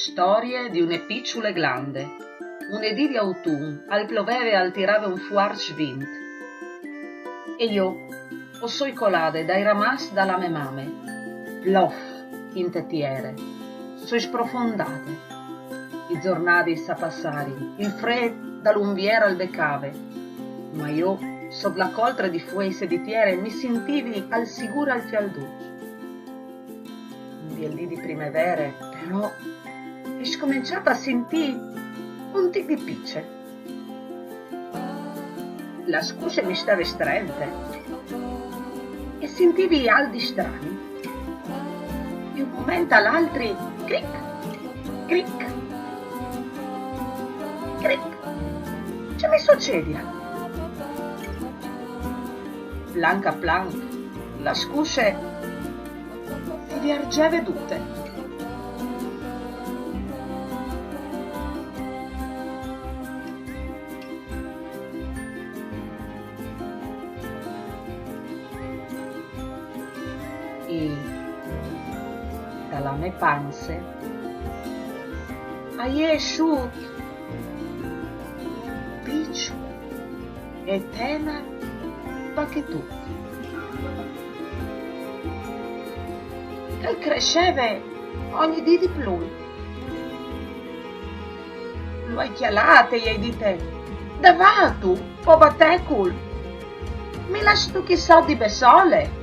Storie di une piccole glande. Un edì di autunno, al ploveve al tirave un fuarch vint. E io, o soi colade dai ramas dalla me mame, plof, in tetiere, soi sprofondate. I giornadi sa passari, il fred dall'unviera al becave, ma io, sotto la coltre di fuese di tiere, mi sentivi al sicuro al fialdù. Un lì di primavera, però, e scominciata a sentire un tic di picce. La scusa mi stava strette e sentivi aldi strani. Di un momento all'altro, cric, cric, cric. Che mi succede? Planca plank, la scusa si viaggia vedute. E dalla mie panze hai esciuto piccio e tena tu che cresceva ogni dì di più. Lo hai chialate e hai dite davato, povatecul, mi lasci tu chissà di besole.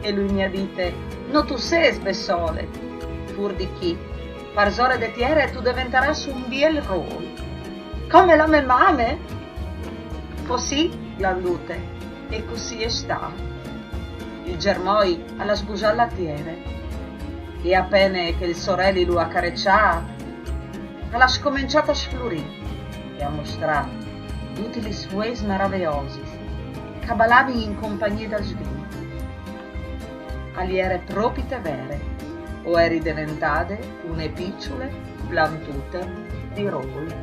E lui mi ha dite, no tu sei sbessole, pur di chi, parzore de tiere tu diventeras un biel rol, come la mia mame. Così l'andute, e così è stato. Il germoi alla sbusalla tiere, e appena che il sorelli lo accarecciava, alla scominciata a sflurire e a mostrare tutti gli suoi meravigliosi, che balavi in compagnia del sviluppo. Aliere propite vere, o eri diventate une piccole plantute di rogoli.